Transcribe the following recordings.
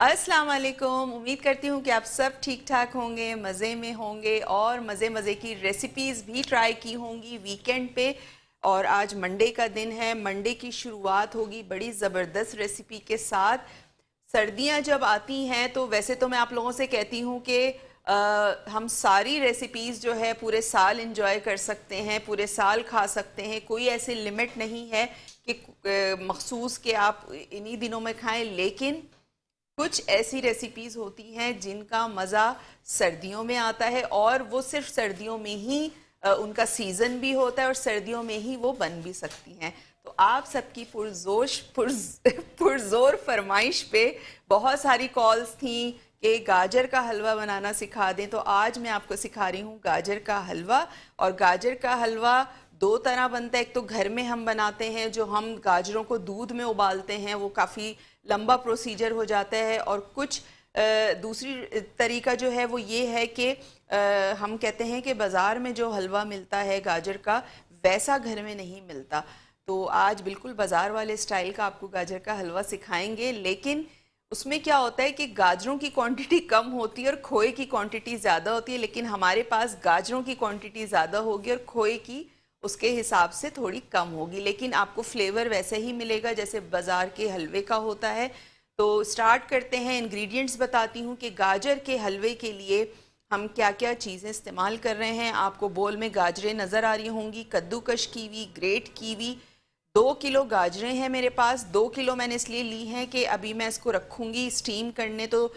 अस्सलाम वालेकुम। उम्मीद करती हूँ कि आप सब ठीक ठाक होंगे, मज़े में होंगे और मज़े की रेसिपीज़ भी ट्राई की होंगी वीकेंड पे। और आज मंडे का दिन है, मंडे की शुरुआत होगी बड़ी ज़बरदस्त रेसिपी के साथ। सर्दियाँ जब आती हैं तो वैसे तो मैं आप लोगों से कहती हूँ कि हम सारी रेसिपीज़ जो है पूरे साल इंजॉय कर सकते हैं, पूरे साल खा सकते हैं, कोई ऐसी लिमिट नहीं है कि मखसूस कि आप इन्हीं दिनों में खाएं। लेकिन कुछ ऐसी रेसिपीज़ होती हैं जिनका मज़ा सर्दियों में आता है और वो सिर्फ सर्दियों में ही उनका सीज़न भी होता है और सर्दियों में ही वो बन भी सकती हैं। तो आप सबकी पुरजोर फरमाइश पे बहुत सारी कॉल्स थी कि गाजर का हलवा बनाना सिखा दें, तो आज मैं आपको सिखा रही हूँ गाजर का हलवा। और गाजर का हलवा दो तरह बनता है। एक तो घर में हम बनाते हैं, जो हम गाजरों को दूध में उबालते हैं, वो काफ़ी लंबा प्रोसीजर हो जाता है। और कुछ दूसरी तरीका जो है वो ये है कि हम कहते हैं कि बाज़ार में जो हलवा मिलता है गाजर का, वैसा घर में नहीं मिलता। तो आज बिल्कुल बाज़ार वाले स्टाइल का आपको गाजर का हलवा सिखाएंगे, लेकिन उसमें क्या होता है कि गाजरों की क्वांटिटी कम होती है और खोए की क्वांटिटी ज़्यादा होती है। लेकिन हमारे पास गाजरों की क्वांटिटी ज़्यादा होगी और खोए की उसके हिसाब से थोड़ी कम होगी, लेकिन आपको फ्लेवर वैसे ही मिलेगा जैसे बाज़ार के हलवे का होता है। तो स्टार्ट करते हैं। इंग्रेडिएंट्स बताती हूँ कि गाजर के हलवे के लिए हम क्या क्या चीज़ें इस्तेमाल कर रहे हैं। आपको बोल में गाजरें नज़र आ रही होंगी, कद्दूकश कीवी, ग्रेट कीवी। 2 किलो गाजरें हैं मेरे पास। 2 किलो मैंने इसलिए ली हैं कि अभी मैं इसको रखूँगी स्टीम करने, तो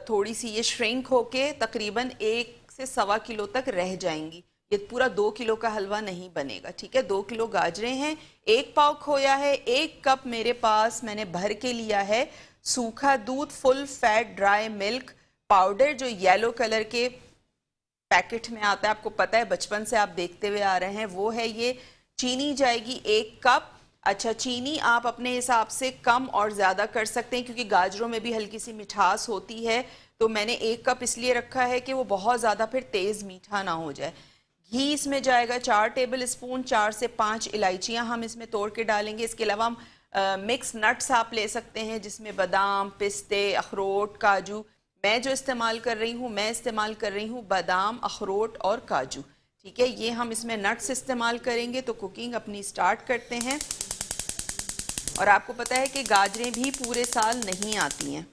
थोड़ी सी ये श्रिंक होके तकरीबन 1 से 1.25 किलो तक रह जाएंगी। ये पूरा 2 किलो का हलवा नहीं बनेगा, ठीक है। 2 किलो गाजरें हैं, 1 पाव खोया है, 1 कप मेरे पास मैंने भर के लिया है सूखा दूध, full fat dry milk powder, जो येलो कलर के पैकेट में आता है, आपको पता है बचपन से आप देखते हुए आ रहे हैं, वो है ये। चीनी जाएगी 1 कप। अच्छा, चीनी आप अपने हिसाब से कम और ज़्यादा कर सकते हैं क्योंकि गाजरों में भी हल्की सी मिठास होती है। तो मैंने 1 कप इसलिए रखा है कि वो बहुत ज़्यादा फिर तेज़ मीठा ना हो जाए। घी इसमें जाएगा 4 टेबल स्पून। 4 से 5 इलायचियाँ हम इसमें तोड़ के डालेंगे। इसके अलावा हम मिक्स नट्स आप ले सकते हैं, जिसमें बादाम, पिस्ते, अखरोट, काजू। मैं जो इस्तेमाल कर रही हूँ, मैं इस्तेमाल कर रही हूँ बादाम, अखरोट और काजू, ठीक है। ये हम इसमें नट्स इस्तेमाल करेंगे। तो कुकिंग अपनी स्टार्ट करते हैं। और आपको पता है कि गाजरें भी पूरे साल नहीं आती हैं।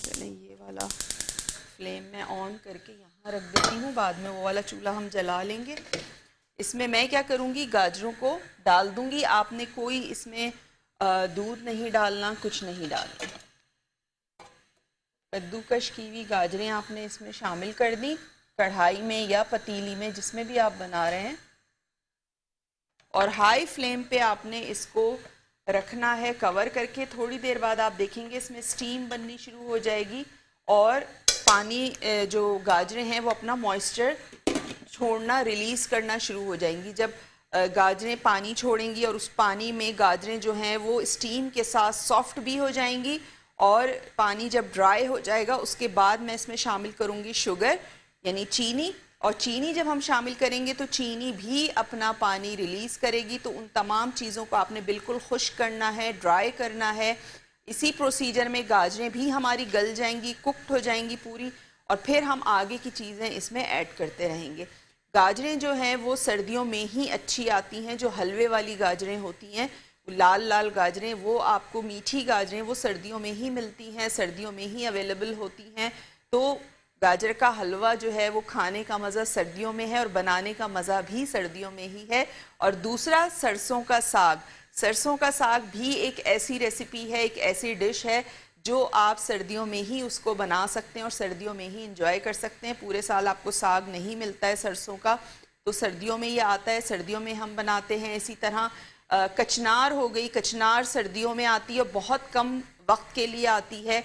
चलें, ये वाला फ्लेम मैं ऑन करके यहाँ रख देती हूँ, बाद में वो वाला चूल्हा हम जला लेंगे। इसमें मैं क्या करूँगी, गाजरों को डाल दूँगी। आपने कोई इसमें दूध नहीं डालना, कुछ नहीं डालना। कद्दूकश की हुई गाजरें आपने इसमें शामिल कर दी, कढ़ाई में या पतीली में, जिसमें भी आप बना रहे हैं। और हाई फ्लेम पे आपने इसको रखना है कवर करके। थोड़ी देर बाद आप देखेंगे इसमें स्टीम बननी शुरू हो जाएगी और पानी, जो गाजरें हैं वो अपना मॉइस्चर छोड़ना, रिलीज़ करना शुरू हो जाएंगी। जब गाजरें पानी छोड़ेंगी और उस पानी में गाजरें जो हैं वो स्टीम के साथ सॉफ्ट भी हो जाएंगी। और पानी जब ड्राई हो जाएगा उसके बाद मैं इसमें शामिल करूँगी शुगर, यानी चीनी। और चीनी जब हम शामिल करेंगे तो चीनी भी अपना पानी रिलीज़ करेगी। तो उन तमाम चीज़ों को आपने बिल्कुल खुश्क करना है, ड्राई करना है। इसी प्रोसीजर में गाजरें भी हमारी गल जाएंगी, कुक्ड हो जाएंगी पूरी, और फिर हम आगे की चीज़ें इसमें ऐड करते रहेंगे। गाजरें जो हैं वो सर्दियों में ही अच्छी आती हैं। जो हलवे वाली गाजरें होती हैं, लाल लाल गाजरें, वो आपको मीठी गाजरें वो सर्दियों में ही मिलती हैं, सर्दियों में ही अवेलेबल होती हैं। तो गाजर का हलवा जो है वो खाने का मज़ा सर्दियों में है और बनाने का मज़ा भी सर्दियों में ही है। और दूसरा, सरसों का साग। सरसों का साग भी एक ऐसी रेसिपी है, एक ऐसी डिश है जो आप सर्दियों में ही उसको बना सकते हैं और सर्दियों में ही इंजॉय कर सकते हैं। पूरे साल आपको साग नहीं मिलता है सरसों का, तो सर्दियों में ये आता है, सर्दियों में हम बनाते हैं। इसी तरह कचनार हो गई, कचनार सर्दियों में आती है, बहुत कम वक्त के लिए आती है,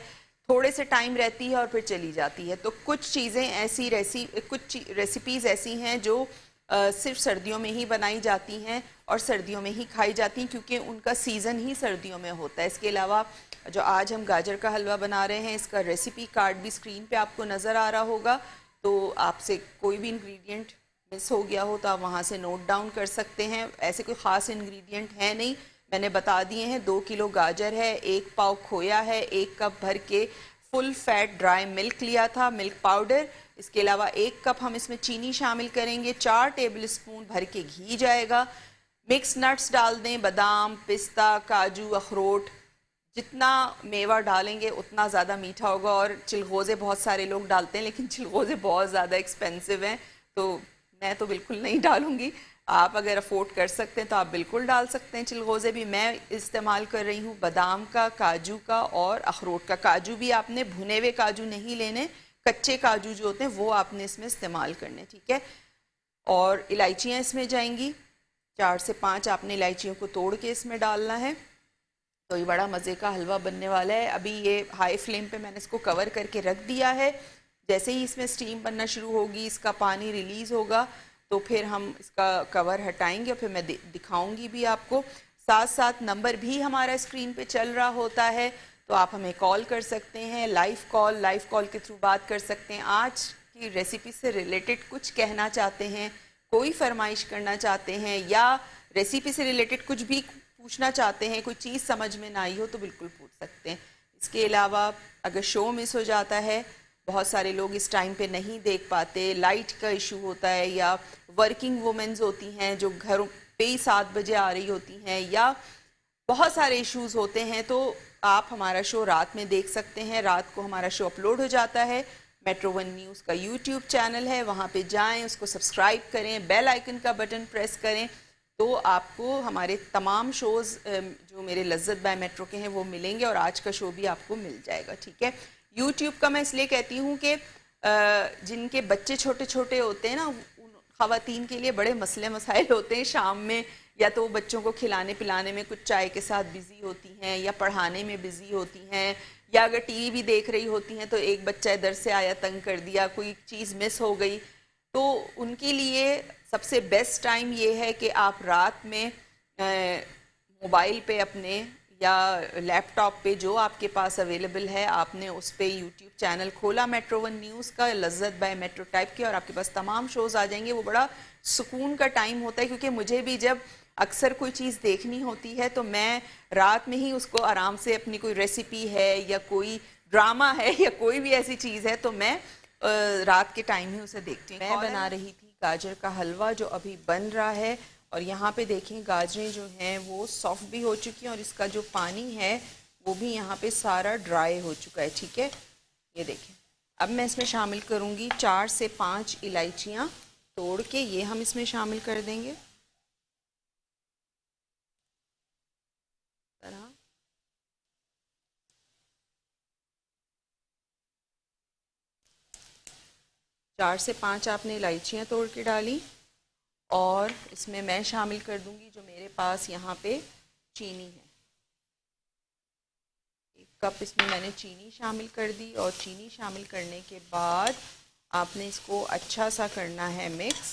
थोड़े से टाइम रहती है और फिर चली जाती है। तो कुछ चीज़ें ऐसी कुछ रेसिपीज़ ऐसी हैं जो सिर्फ सर्दियों में ही बनाई जाती हैं और सर्दियों में ही खाई जाती हैं क्योंकि उनका सीज़न ही सर्दियों में होता है। इसके अलावा जो आज हम गाजर का हलवा बना रहे हैं, इसका रेसिपी कार्ड भी स्क्रीन पे आपको नज़र आ रहा होगा। तो आपसे कोई भी इंग्रेडिएंट मिस हो गया हो तो आप वहाँ से नोट डाउन कर सकते हैं। ऐसे कोई ख़ास इंग्रेडिएंट है नहीं, मैंने बता दिए हैं। 2 किलो गाजर है, 1 पाव खोया है, 1 कप भर के फुल फैट ड्राई मिल्क लिया था, मिल्क पाउडर। इसके अलावा 1 कप हम इसमें चीनी शामिल करेंगे, 4 टेबल स्पून भर के घी जाएगा। मिक्स नट्स डाल दें, बादाम, पिस्ता, काजू, अखरोट। जितना मेवा डालेंगे उतना ज़्यादा मीठा होगा। और चिलगोज़े बहुत सारे लोग डालते हैं, लेकिन चिलगोज़े बहुत ज़्यादा एक्सपेंसिव हैं, तो मैं तो बिल्कुल नहीं डालूंगी। आप अगर अफोर्ड कर सकते हैं तो आप बिल्कुल डाल सकते हैं चिलगोज़े भी। मैं इस्तेमाल कर रही हूँ बादाम का, काजू का और अखरोट का। काजू भी आपने भुने हुए काजू नहीं लेने, कच्चे काजू जो होते हैं वो आपने इसमें इस्तेमाल करने, ठीक है। और इलायचियाँ इसमें जाएंगी, 4 से 5 आपने इलायचियों को तोड़ के इसमें डालना है। तो ये बड़ा मज़े का हलवा बनने वाला है। अभी ये हाई फ्लेम पे मैंने इसको कवर करके रख दिया है। जैसे ही इसमें स्टीम बनना शुरू होगी, इसका पानी रिलीज़ होगा, तो फिर हम इसका कवर हटाएंगे और फिर मैं दिखाऊंगी भी आपको। साथ साथ नंबर भी हमारा स्क्रीन पे चल रहा होता है, तो आप हमें कॉल कर सकते हैं, लाइव कॉल के थ्रू बात कर सकते हैं। आज की रेसिपी से रिलेटेड कुछ कहना चाहते हैं, कोई फरमाइश करना चाहते हैं, या रेसिपी से रिलेटेड कुछ भी पूछना चाहते हैं, कोई चीज़ समझ में ना आई हो तो बिल्कुल पूछ सकते हैं। इसके अलावा अगर शो मिस हो जाता है, बहुत सारे लोग इस टाइम पे नहीं देख पाते, लाइट का इशू होता है, या वर्किंग वुमेन्स होती हैं जो घरों पे ही 7 बजे आ रही होती हैं, या बहुत सारे इश्यूज होते हैं, तो आप हमारा शो रात में देख सकते हैं। रात को हमारा शो अपलोड हो जाता है, मेट्रो 1 न्यूज़ का यूट्यूब चैनल है, वहाँ पे जाएं, उसको सब्सक्राइब करें, बेल आइकन का बटन प्रेस करें, तो आपको हमारे तमाम शोज़ जो मेरे लज्जत बाय मेट्रो के हैं वो मिलेंगे, और आज का शो भी आपको मिल जाएगा, ठीक है। यूट्यूब का मैं इसलिए कहती हूँ कि जिनके बच्चे छोटे छोटे होते हैं ना, ख़वातीन के लिए बड़े मसले मसाइल होते हैं शाम में, या तो बच्चों को खिलाने पिलाने में कुछ चाय के साथ बिज़ी होती हैं, या पढ़ाने में बिज़ी होती हैं, या अगर टीवी भी देख रही होती हैं तो एक बच्चा इधर से आया तंग कर दिया, कोई चीज़ मिस हो गई, तो उनके लिए सबसे बेस्ट टाइम ये है कि आप रात में मोबाइल पे अपने या लैपटॉप पे जो आपके पास अवेलेबल है, आपने उस पर यूट्यूब चैनल खोला मेट्रो 1 न्यूज़ का, लज्जत बाय मेट्रो टाइप के, और आपके पास तमाम शोज़ आ जाएंगे। वो बड़ा सुकून का टाइम होता है, क्योंकि मुझे भी जब अक्सर कोई चीज़ देखनी होती है तो मैं रात में ही उसको आराम से, अपनी कोई रेसिपी है या कोई ड्रामा है या कोई भी ऐसी चीज़ है, तो मैं रात के टाइम ही उसे देखती हूँ। मैं बना रही थी गाजर का हलवा जो अभी बन रहा है, और यहाँ पे देखें गाजरें जो हैं वो सॉफ्ट भी हो चुकी हैं, और इसका जो पानी है वो भी यहाँ पे सारा ड्राई हो चुका है, ठीक है। ये देखें, अब मैं इसमें शामिल करूँगी 4 से 5 इलायचियाँ तोड़ के, ये हम इसमें शामिल कर देंगे। 4 से 5 आपने इलायचियाँ तोड़ के डाली, और इसमें मैं शामिल कर दूंगी जो मेरे पास यहाँ पे चीनी है। 1 कप इसमें मैंने चीनी शामिल कर दी, और चीनी शामिल करने के बाद आपने इसको अच्छा सा करना है मिक्स।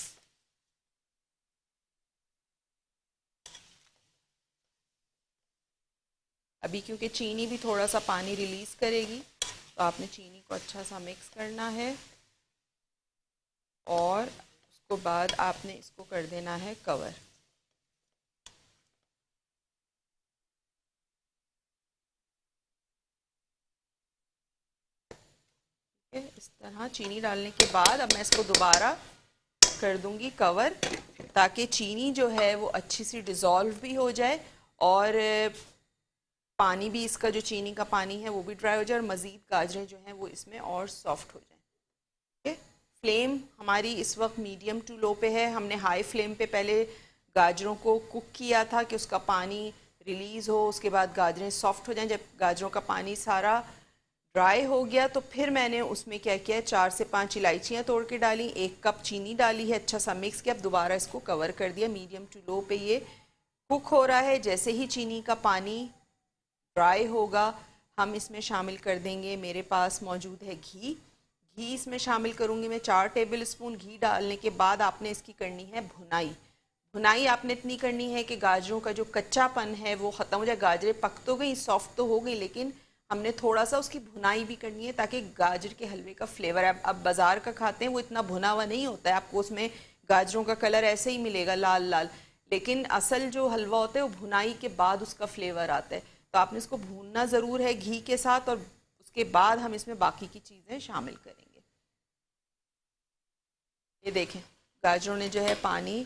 अभी क्योंकि चीनी भी थोड़ा सा पानी रिलीज़ करेगी, तो आपने चीनी को अच्छा सा मिक्स करना है, और उसको बाद आपने इसको कर देना है कवर। इस तरह चीनी डालने के बाद अब मैं इसको दोबारा कर दूंगी कवर, ताकि चीनी जो है वो अच्छी सी डिज़ोल्व भी हो जाए, और पानी भी, इसका जो चीनी का पानी है वो भी ड्राई हो जाए, और मज़ीद गाजरें जो हैं वो इसमें और सॉफ्ट हो जाए, ठीक है। फ्लेम हमारी इस वक्त मीडियम टू लो पे है। हमने हाई फ्लेम पे पहले गाजरों को कुक किया था कि उसका पानी रिलीज़ हो, उसके बाद गाजरें सॉफ्ट हो जाएं। जब गाजरों का पानी सारा ड्राई हो गया तो फिर मैंने उसमें क्या किया, 4 से 5 इलायचियाँ तोड़ के डाली, 1 कप चीनी डाली है, अच्छा सा मिक्स किया। अब दोबारा इसको कवर कर दिया, मीडियम टू लो पे ये कुक हो रहा है। जैसे ही चीनी का पानी ड्राई होगा, हम इसमें शामिल कर देंगे, मेरे पास मौजूद है घी। घी इसमें शामिल करूँगी मैं 4 टेबल स्पून। घी डालने के बाद आपने इसकी करनी है भुनाई। भुनाई आपने इतनी करनी है कि गाजरों का जो कच्चापन है वो ख़त्म हो जाए। गाजरें पक तो गई, सॉफ्ट तो हो गई, लेकिन हमने थोड़ा सा उसकी भुनाई भी करनी है, ताकि गाजर के हलवे का फ्लेवर, अब बाज़ार का खाते हैं वो इतना भुना हुआ नहीं होता है, आपको उसमें गाजरों का कलर ऐसे ही मिलेगा लाल लाल, लेकिन असल जो हलवा होता है वो भुनाई के बाद उसका फ्लेवर आता है। तो आपने इसको भूनना ज़रूर है घी के साथ, और उसके बाद हम इसमें बाकी की चीज़ें शामिल करेंगे। ये देखें गाजरों ने जो है पानी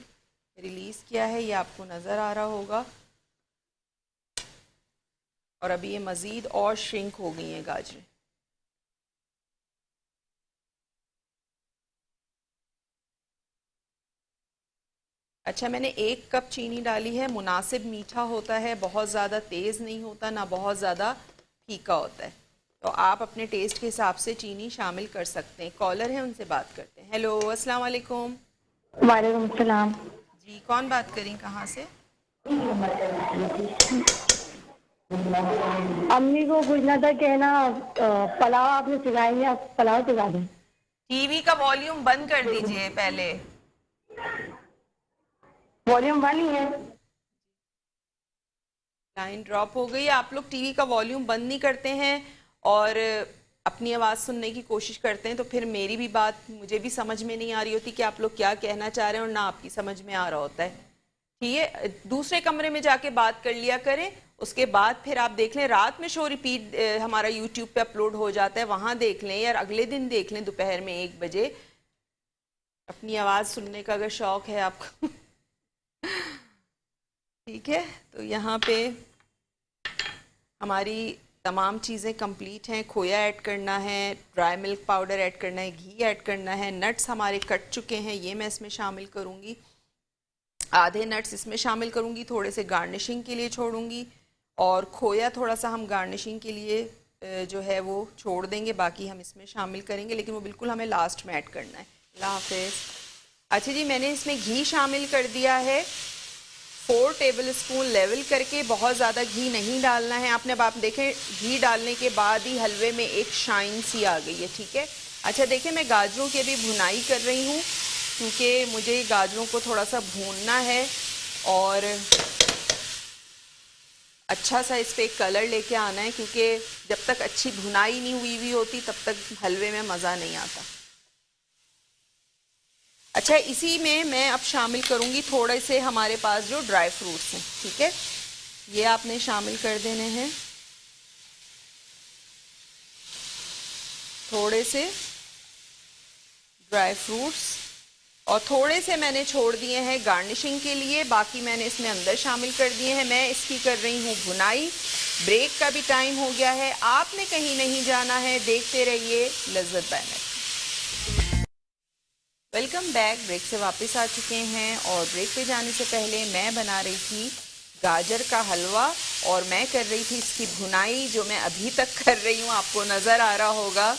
रिलीज़ किया है, ये आपको नज़र आ रहा होगा, और अभी ये मज़ीद और श्रिंक हो गई हैं गाजरें। अच्छा, मैंने 1 कप चीनी डाली है, मुनासिब मीठा होता है, बहुत ज़्यादा तेज़ नहीं होता ना बहुत ज़्यादा फीका होता है, तो आप अपने टेस्ट के हिसाब से चीनी शामिल कर सकते हैं। कॉलर है, उनसे बात करते हैं। हेलो, अस्सलाम वालेकुम। वालेकुम सलाम। जी, कौन बात करें, कहाँ से? अम्मी को पूछना था कि ना पुलाव आपने सिखाएंगे, आप पुलाव सिखा दें। टीवी का वॉल्यूम बंद कर दीजिए पहले। वॉल्यूम वन ही है। लाइन ड्रॉप हो गई। आप लोग टीवी का वॉल्यूम बंद नहीं करते हैं और अपनी आवाज़ सुनने की कोशिश करते हैं, तो फिर मेरी भी बात मुझे भी समझ में नहीं आ रही होती कि आप लोग क्या कहना चाह रहे हैं, और ना आपकी समझ में आ रहा होता है। ठीक है, दूसरे कमरे में जाके बात कर लिया करें, उसके बाद फिर आप देख लें। रात में शो रिपीट हमारा यूट्यूब पे अपलोड हो जाता है, वहाँ देख लें, या अगले दिन देख लें दोपहर में 1 बजे। अपनी आवाज़ सुनने का अगर शौक़ है आपको ठीक है, तो यहाँ पे हमारी तमाम चीज़ें कंप्लीट हैं। खोया ऐड करना है, ड्राई मिल्क पाउडर ऐड करना है, घी ऐड करना है, नट्स हमारे कट चुके हैं, ये मैं इसमें शामिल करूँगी। आधे नट्स इसमें शामिल करूँगी, थोड़े से गार्निशिंग के लिए छोड़ूंगी, और खोया थोड़ा सा हम गार्निशिंग के लिए जो है वो छोड़ देंगे, बाकी हम इसमें शामिल करेंगे, लेकिन वो बिल्कुल हमें लास्ट में ऐड करना है। अल्लाह हाफिज़। अच्छा जी, मैंने इसमें घी शामिल कर दिया है 4 टेबल स्पून लेवल करके, बहुत ज़्यादा घी नहीं डालना है आपने। अब आप देखें घी डालने के बाद ही हलवे में एक शाइन सी आ गई है, ठीक है। अच्छा देखिए, मैं गाजरों की अभी भुनाई कर रही हूँ, क्योंकि मुझे गाजरों को थोड़ा सा भूनना है और अच्छा सा इस पर एक कलर लेके आना है, क्योंकि जब तक अच्छी भुनाई नहीं हुई होती तब तक हलवे में मज़ा नहीं आता। अच्छा, इसी में मैं अब शामिल करूंगी थोड़े से हमारे पास जो ड्राई फ्रूट्स हैं, ठीक है, ये आपने शामिल कर देने हैं, थोड़े से ड्राई फ्रूट्स, और थोड़े से मैंने छोड़ दिए हैं गार्निशिंग के लिए, बाकी मैंने इसमें अंदर शामिल कर दिए हैं। मैं इसकी कर रही हूँ भुनाई। ब्रेक का भी टाइम हो गया है, आपने कहीं नहीं जाना है, देखते रहिए लज्जत बैनर। Welcome back. ब्रेक से वापस आ चुके हैं, और ब्रेक पे जाने से पहले मैं बना रही थी गाजर का हलवा, और मैं कर रही थी इसकी भुनाई, जो मैं अभी तक कर रही हूँ, आपको नज़र आ रहा होगा।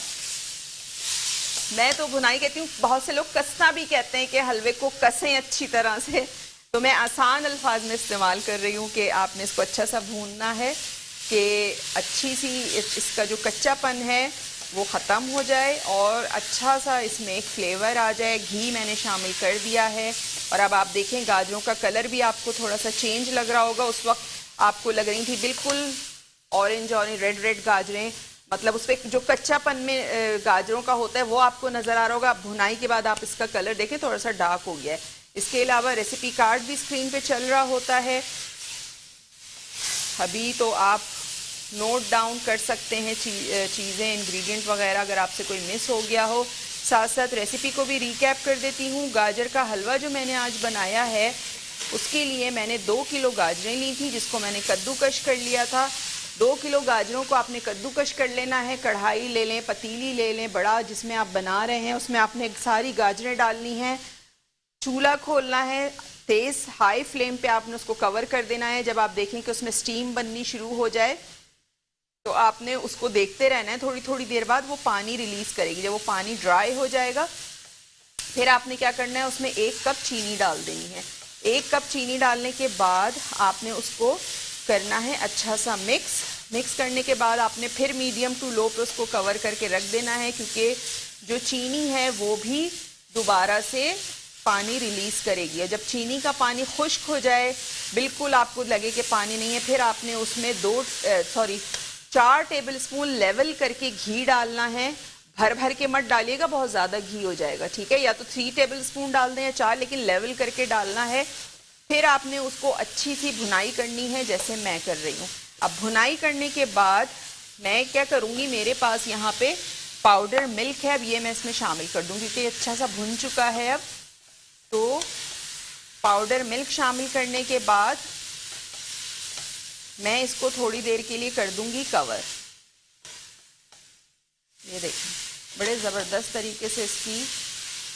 मैं तो भुनाई कहती हूँ, बहुत से लोग कसना भी कहते हैं कि हलवे को कसें अच्छी तरह से, तो मैं आसान अल्फाज में इस्तेमाल कर रही हूँ कि आपने इसको अच्छा सा भूनना है कि अच्छी सी इसका जो कच्चापन है वो ख़त्म हो जाए और अच्छा सा इसमें एक फ्लेवर आ जाए। घी मैंने शामिल कर दिया है, और अब आप देखें गाजरों का कलर भी आपको थोड़ा सा चेंज लग रहा होगा। उस वक्त आपको लग रही थी बिल्कुल ऑरेंज ऑरेंज रेड रेड गाजरें, मतलब उस पर जो कच्चापन में गाजरों का होता है वो आपको नज़र आ रहा होगा। भुनाई के बाद आप इसका कलर देखें, थोड़ा सा डार्क हो गया है। इसके अलावा रेसिपी कार्ड भी स्क्रीन पे चल रहा होता है, अभी तो आप नोट डाउन कर सकते हैं चीज़ें, इंग्रेडिएंट वगैरह, अगर आपसे कोई मिस हो गया हो। साथ साथ रेसिपी को भी रिकैप कर देती हूँ। गाजर का हलवा जो मैंने आज बनाया है, उसके लिए मैंने 2 किलो गाजरें ली थी, जिसको मैंने कद्दूकश कर लिया था। 2 किलो गाजरों को आपने कद्दूकश कर लेना है। कढ़ाई ले लें, पतीली ले लें बड़ा, जिसमें आप बना रहे हैं, उसमें आपने सारी गाजरें डालनी हैं। चूल्हा खोलना है, तेज़ हाई फ्लेम पे आपने उसको कवर कर देना है। जब आप देखें कि उसमें स्टीम बननी शुरू हो जाए तो आपने उसको देखते रहना है। थोड़ी थोड़ी देर बाद वो पानी रिलीज़ करेगी। जब वो पानी ड्राई हो जाएगा, फिर आपने क्या करना है, उसमें 1 कप चीनी डाल देनी है। 1 कप चीनी डालने के बाद आपने उसको करना है अच्छा सा मिक्स करने के बाद आपने फिर मीडियम टू लो पे उसको कवर करके रख देना है, क्योंकि जो चीनी है वो भी दोबारा से पानी रिलीज़ करेगी। और जब चीनी का पानी खुश्क हो जाए, बिल्कुल आपको लगे कि पानी नहीं है, फिर आपने उसमें 4 टेबल स्पून लेवल करके घी डालना है। भर भर के मत डालिएगा, बहुत ज़्यादा घी हो जाएगा, ठीक है। या तो 3 टेबलस्पून डाल दें या 4, लेकिन लेवल करके डालना है। फिर आपने उसको अच्छी सी भुनाई करनी है, जैसे मैं कर रही हूँ। अब भुनाई करने के बाद मैं क्या करूँगी, मेरे पास यहाँ पे पाउडर मिल्क है, अब ये मैं इसमें शामिल कर दूँगी क्योंकि अच्छा सा भुन चुका है। अब तो पाउडर मिल्क शामिल करने के बाद मैं इसको थोड़ी देर के लिए कर दूँगी कवर। ये देखिए, बड़े ज़बरदस्त तरीके से इसकी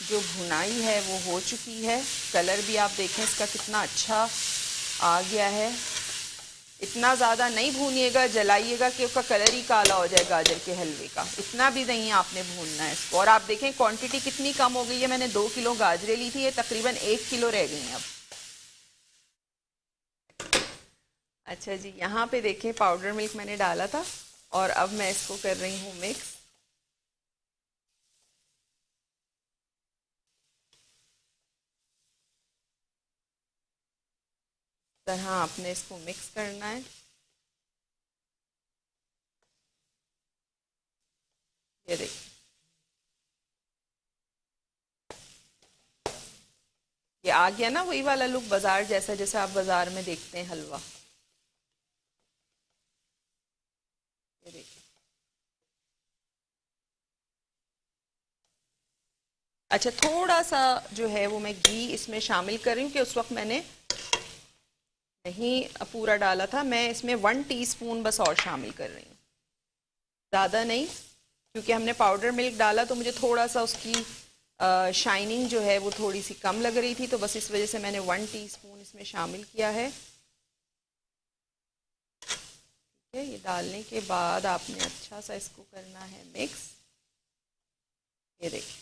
जो भुनाई है वो हो चुकी है। कलर भी आप देखें इसका कितना अच्छा आ गया है। इतना ज़्यादा नहीं भूनिएगा, जलाइएगा कि उसका कलर ही काला हो जाए गाजर के हलवे का, इतना भी नहीं आपने भूनना है इसको। और आप देखें क्वांटिटी कितनी कम हो गई है, मैंने 2 किलो गाजरें ली थी, ये तकरीबन 1 किलो रह गई हैं अब। अच्छा जी, यहाँ पे देखें पाउडर मिल्क मैंने डाला था और अब मैं इसको कर रही हूँ मिक्स। तरह आपने इसको मिक्स करना है। ये देखिए, ये आ गया ना वही वाला लुक बाजार जैसा, जैसे आप बाजार में देखते हैं हलवा। ये देखिए, अच्छा थोड़ा सा जो है वो मैं घी इसमें शामिल कर रही हूँ कि उस वक्त मैंने नहीं पूरा डाला था। मैं इसमें 1 टीस्पून बस और शामिल कर रही हूँ, ज़्यादा नहीं, क्योंकि हमने पाउडर मिल्क डाला तो मुझे थोड़ा सा उसकी शाइनिंग जो है वो थोड़ी सी कम लग रही थी, तो बस इस वजह से मैंने 1 टीस्पून इसमें शामिल किया है। ठीक है, ये डालने के बाद आपने अच्छा सा इसको करना है मिक्स। ये देखिए,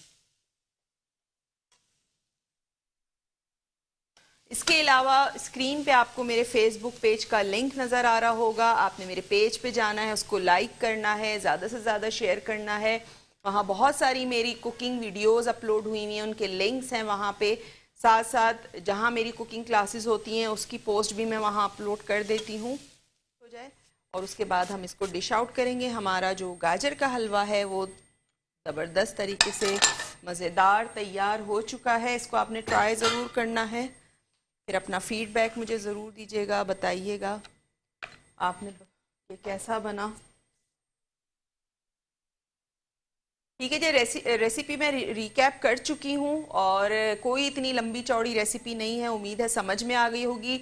इसके अलावा स्क्रीन पे आपको मेरे फेसबुक पेज का लिंक नज़र आ रहा होगा। आपने मेरे पेज पे जाना है, उसको लाइक करना है, ज़्यादा से ज़्यादा शेयर करना है। वहाँ बहुत सारी मेरी कुकिंग वीडियोस अपलोड हुई हुई हैं, उनके लिंक्स हैं वहाँ पे। साथ साथ जहाँ मेरी कुकिंग क्लासेस होती हैं उसकी पोस्ट भी मैं वहाँ अपलोड कर देती हूँ, हो जाए। और उसके बाद हम इसको डिश आउट करेंगे। हमारा जो गाजर का हलवा है वो ज़बरदस्त तरीके से मज़ेदार तैयार हो चुका है। इसको आपने ट्राई ज़रूर करना है, फिर अपना फीडबैक मुझे ज़रूर दीजिएगा, बताइएगा आपने ये कैसा बना। ठीक है जी, रेसिपी मैं रिकैप कर चुकी हूँ और कोई इतनी लंबी चौड़ी रेसिपी नहीं है। उम्मीद है समझ में आ गई होगी।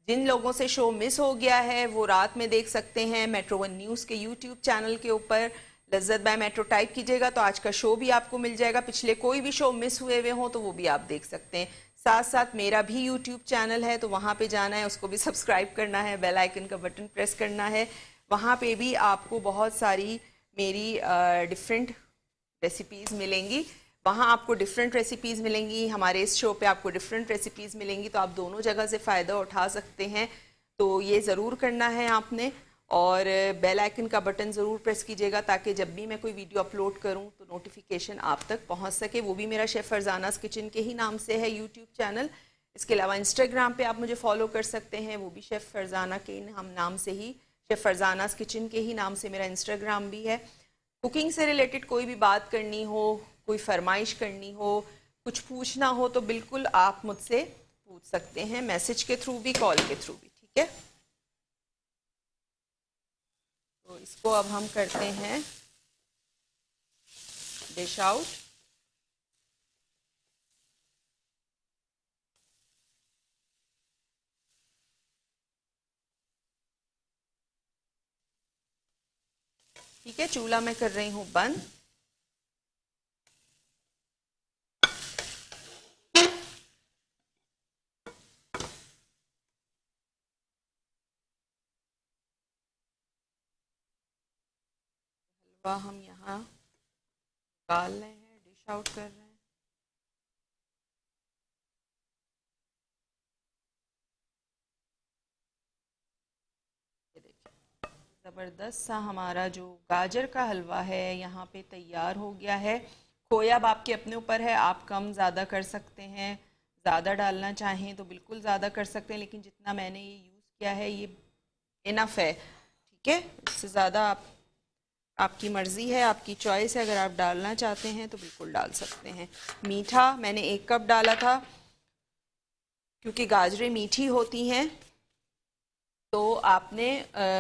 जिन लोगों से शो मिस हो गया है वो रात में देख सकते हैं मेट्रो 1 न्यूज़ के यूट्यूब चैनल के ऊपर। लज्जत बाय मेट्रो टाइप कीजिएगा तो आज का शो भी आपको मिल जाएगा। पिछले कोई भी शो मिस हुए हुए हों तो वो भी आप देख सकते हैं। साथ साथ मेरा भी यूट्यूब चैनल है, तो वहाँ पे जाना है, उसको भी सब्सक्राइब करना है, बेल आइकन का बटन प्रेस करना है। वहाँ पे भी आपको बहुत सारी मेरी डिफरेंट रेसिपीज़ मिलेंगी। वहाँ आपको डिफरेंट रेसिपीज़ मिलेंगी, हमारे इस शो पे आपको डिफरेंट रेसिपीज़ मिलेंगी, तो आप दोनों जगह से फ़ायदा उठा सकते हैं। तो ये ज़रूर करना है आपने, और बेल आइकन का बटन ज़रूर प्रेस कीजिएगा ताकि जब भी मैं कोई वीडियो अपलोड करूँ तो नोटिफिकेशन आप तक पहुँच सके। वो भी मेरा शेफ़ फरजानास किचन के ही नाम से है यूट्यूब चैनल। इसके अलावा इंस्टाग्राम पे आप मुझे फॉलो कर सकते हैं, वो भी शेफ़ फरजाना के हम नाम से ही, शेफ़ फरजानास किचन के ही नाम से मेरा इंस्टाग्राम भी है। कुकिंग से रिलेटेड कोई भी बात करनी हो, कोई फरमाइश करनी हो, कुछ पूछना हो तो बिल्कुल आप मुझसे पूछ सकते हैं, मैसेज के थ्रू भी, कॉल के थ्रू भी, ठीक है। तो इसको अब हम करते हैं डिश आउट। ठीक है, चूल्हा मैं कर रही हूँ बंद। हलवा हम यहाँ डाल रहे हैं, डिश आउट कर रहे हैं। ये देखिए, ज़बरदस्त सा हमारा जो गाजर का हलवा है यहाँ पे तैयार हो गया है। खोया अब आपके अपने ऊपर है, आप कम ज़्यादा कर सकते हैं, ज़्यादा डालना चाहें तो बिल्कुल ज़्यादा कर सकते हैं, लेकिन जितना मैंने ये यूज़ किया है ये इनफ है, ठीक है। इससे ज़्यादा आप आपकी मर्ज़ी है, आपकी चॉइस है, अगर आप डालना चाहते हैं तो बिल्कुल डाल सकते हैं। मीठा मैंने 1 कप डाला था, क्योंकि गाजरें मीठी होती हैं तो आपने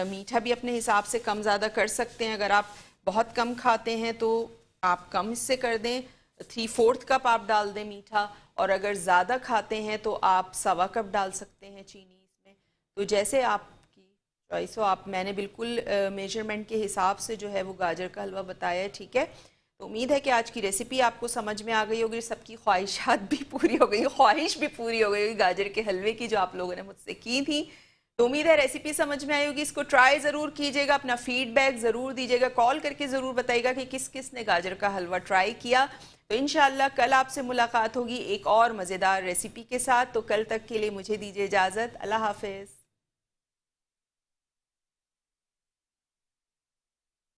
मीठा भी अपने हिसाब से कम ज़्यादा कर सकते हैं। अगर आप बहुत कम खाते हैं तो आप कम इससे कर दें, 3/4 कप आप डाल दें मीठा, और अगर ज़्यादा खाते हैं तो आप 1/4 कप डाल सकते हैं चीनी इसमें। तो जैसे आपकी चॉइस हो। आप मैंने बिल्कुल मेजरमेंट के हिसाब से जो है वो गाजर का हलवा बताया है, ठीक है। तो उम्मीद है कि आज की रेसिपी आपको समझ में आ गई होगी, सबकी ख्वाहिशात भी पूरी हो गई, ख्वाहिश भी पूरी हो गई होगी गाजर के हलवे की जो आप लोगों ने मुझसे की थी। तो उम्मीद है रेसिपी समझ में आई होगी, इसको ट्राई ज़रूर कीजिएगा, अपना फीडबैक ज़रूर दीजिएगा, कॉल करके ज़रूर बताइएगा कि किस किस ने गाजर का हलवा ट्राई किया। तो इंशाल्लाह कल आपसे मुलाकात होगी एक और मज़ेदार रेसिपी के साथ। तो कल तक के लिए मुझे दीजिए इजाज़त। अल्लाह हाफिज़।